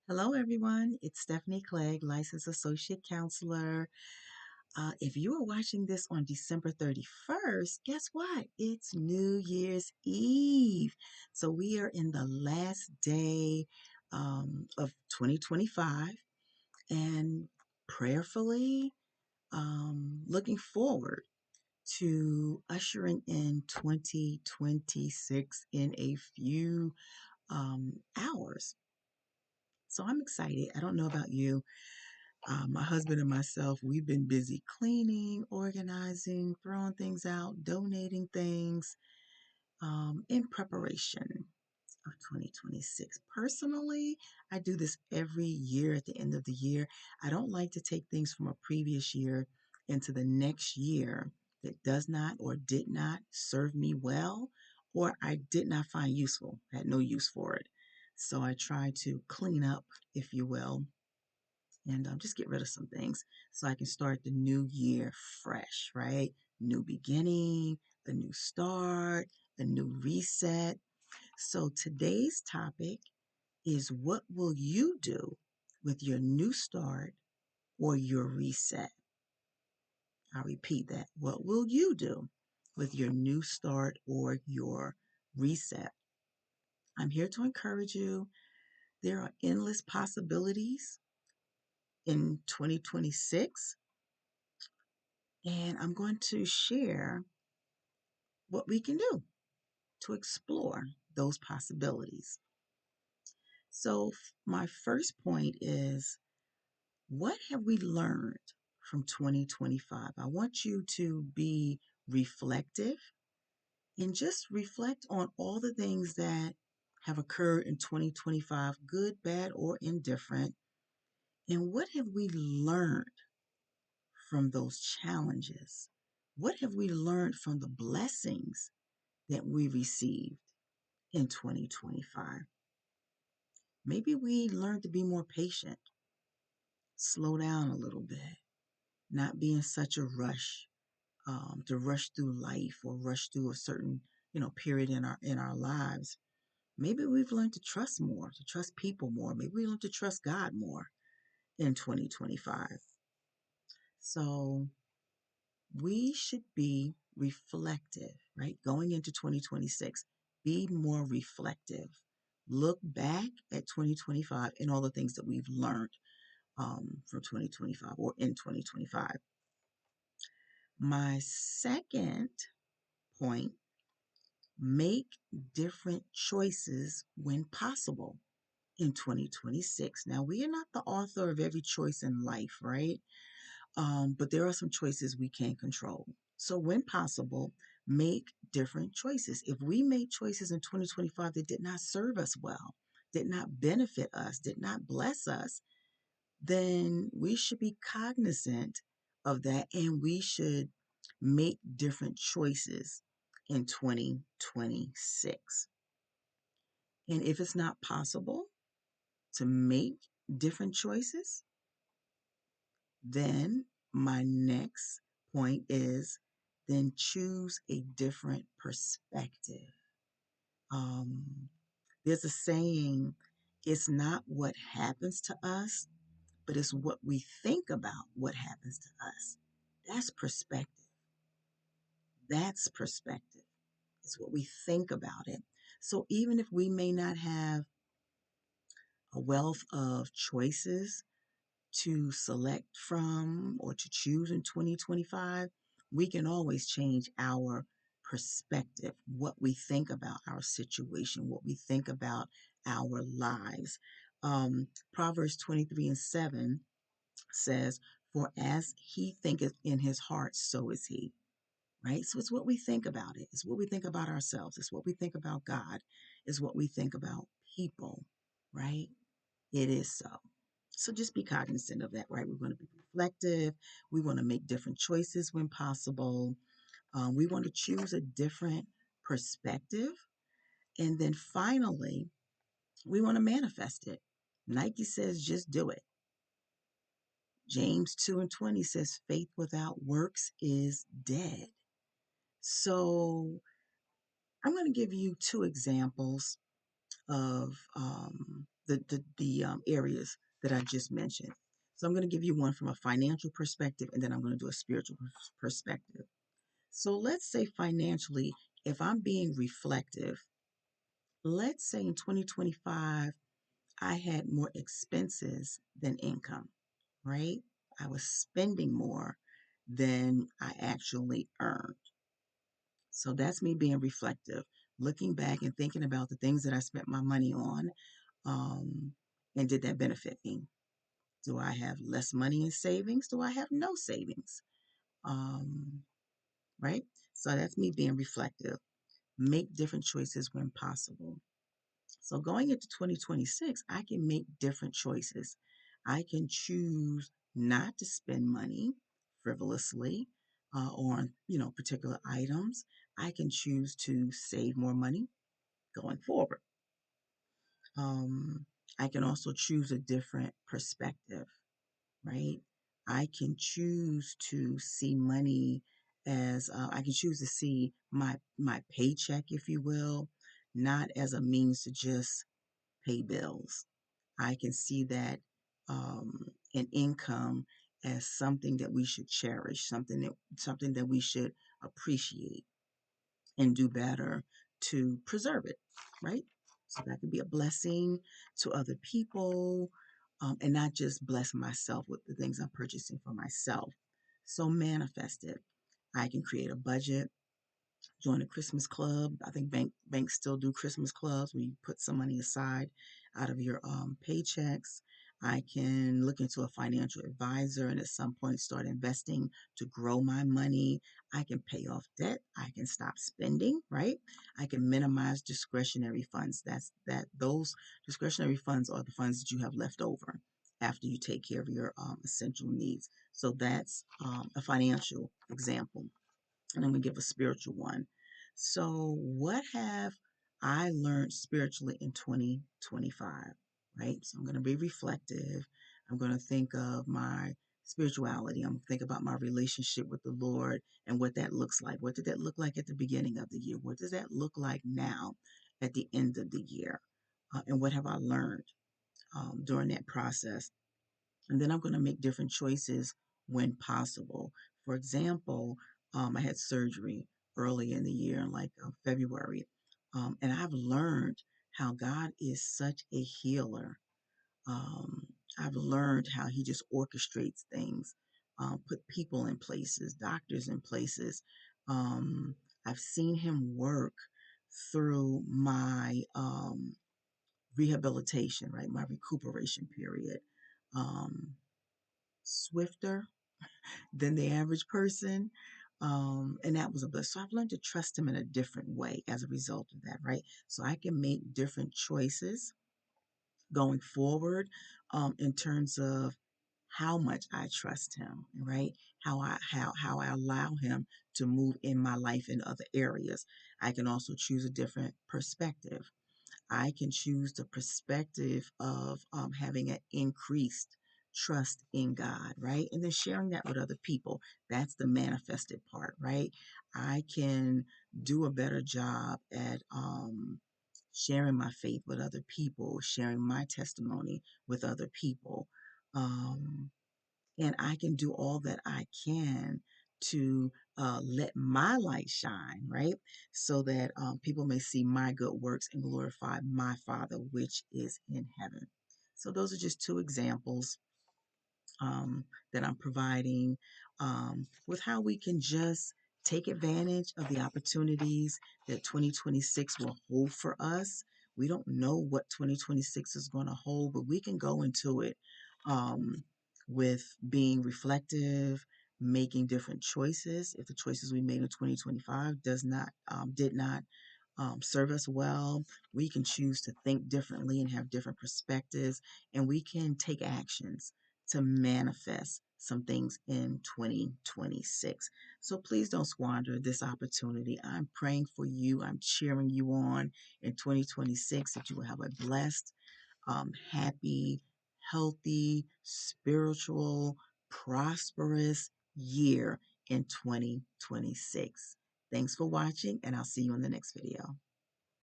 Hello, everyone. It's Stephanie Clegg, licensed associate counselor. If you are watching this on December 31st, guess what? It's New Year's Eve. So we are in the last day of 2025 and prayerfully looking forward to ushering in 2026 in a few hours. So I'm excited. I don't know about you. My husband and myself, we've been busy cleaning, organizing, throwing things out, donating things in preparation of 2026. Personally, I do this every year at the end of the year. I don't like to take things from a previous year into the next year that does not or did not serve me well, or I did not find useful, I had no use for it. So I try to clean up, if you will, and just get rid of some things so I can start the new year fresh, right? New beginning, a new start, a new reset. So today's topic is, what will you do with your new start or your reset? I'll repeat that. What will you do with your new start or your reset? I'm here to encourage you. There are endless possibilities in 2026. And I'm going to share what we can do to explore those possibilities. So, my first point is, what have we learned from 2025? I want you to be reflective and just reflect on all the things that have occurred in 2025, good, bad, or indifferent. And what have we learned from those challenges? What have we learned from the blessings that we received in 2025? Maybe we learned to be more patient, slow down a little bit, not be in such a rush to rush through life or rush through a certain period in our lives. Maybe we've learned to trust more, to trust people more. Maybe we learned to trust God more in 2025. So we should be reflective, right? Going into 2026, be more reflective. Look back at 2025 and all the things that we've learned from 2025 or in 2025. My second point, make different choices when possible in 2026. Now, we are not the author of every choice in life, right? But there are some choices we can control. So, when possible, make different choices. If we made choices in 2025 that did not serve us well, did not benefit us, did not bless us, then we should be cognizant of that and we should make different choices in 2026. And if it's not possible to make different choices, then my next point is, then choose a different perspective. Um, there's a saying, it's not what happens to us, but it's what we think about what happens to us. That's perspective. That's perspective. It's what we think about it. So even if we may not have a wealth of choices to select from or to choose in 2025, we can always change our perspective, what we think about our situation, what we think about our lives. Proverbs 23:7 says, "For as he thinketh in his heart, so is he." Right? So it's what we think about it. It's what we think about ourselves. It's what we think about God. It's what we think about people, right? It is so. So just be cognizant of that, right? We want to be reflective. We want to make different choices when possible. We want to choose a different perspective. And then finally, we want to manifest it. Nike says, just do it. James 2:20 says, faith without works is dead. So I'm going to give you two examples of the areas that I just mentioned. So I'm going to give you one from a financial perspective, and then I'm going to do a spiritual perspective. So let's say financially, if I'm being reflective, let's say in 2025, I had more expenses than income, right? I was spending more than I actually earned. So that's me being reflective, looking back and thinking about the things that I spent my money on, um, and did that benefit me? Do I have less money in savings? Do I have no savings? Um, right? So that's me being reflective. Make different choices when possible. So going into 2026, I can make different choices. I can choose not to spend money frivolously on, particular items. I can choose to save more money going forward. Um, I can also choose a different perspective, right? I can choose to see money as I can choose to see my paycheck, if you will, not as a means to just pay bills. I can see that an income as something that we should cherish, something that we should appreciate and do better to preserve it, right? So that could be a blessing to other people, and not just bless myself with the things I'm purchasing for myself. So manifest it. I can create a budget, join a Christmas club. I think banks still do Christmas clubs where you put some money aside out of your paychecks. I can look into a financial advisor and at some point start investing to grow my money. I can pay off debt. I can stop spending, right? I can minimize discretionary funds. Those discretionary funds are the funds that you have left over after you take care of your essential needs. So that's a financial example, and I'm going to give a spiritual one. So, what have I learned spiritually in 2025? Right? So, I'm going to be reflective. I'm going to think of my spirituality. I'm going to think about my relationship with the Lord and what that looks like. What did that look like at the beginning of the year? What does that look like now at the end of the year? And what have I learned during that process? And then I'm going to make different choices when possible. For example, I had surgery early in the year, in like February, and I've learned how God is such a healer. Um, I've learned how He just orchestrates things, put people in places, doctors in places. Um, I've seen Him work through my rehabilitation, right, my recuperation period. Um, Swifter than the average person. And that was a blessing. So I've learned to trust him in a different way as a result of that, right? So I can make different choices going forward, in terms of how much I trust him, right? How I allow him to move in my life in other areas. I can also choose a different perspective. I can choose the perspective of having an increased trust in God, right? And then sharing that with other people. That's the manifested part, right? I can do a better job at sharing my faith with other people, sharing my testimony with other people. Um, and I can do all that I can to let my light shine, right? So that people may see my good works and glorify my Father, which is in heaven. So, those are just two examples that I'm providing with how we can just take advantage of the opportunities that 2026 will hold for us. We don't know what 2026 is going to hold, but we can go into it um, with being reflective, making different choices. If the choices we made in 2025 did not serve us well, we can choose to think differently and have different perspectives, and we can take actions to manifest some things in 2026. So please don't squander this opportunity. I'm praying for you. I'm cheering you on in 2026 that you will have a blessed, happy, healthy, spiritual, prosperous year in 2026. Thanks for watching, and I'll see you in the next video.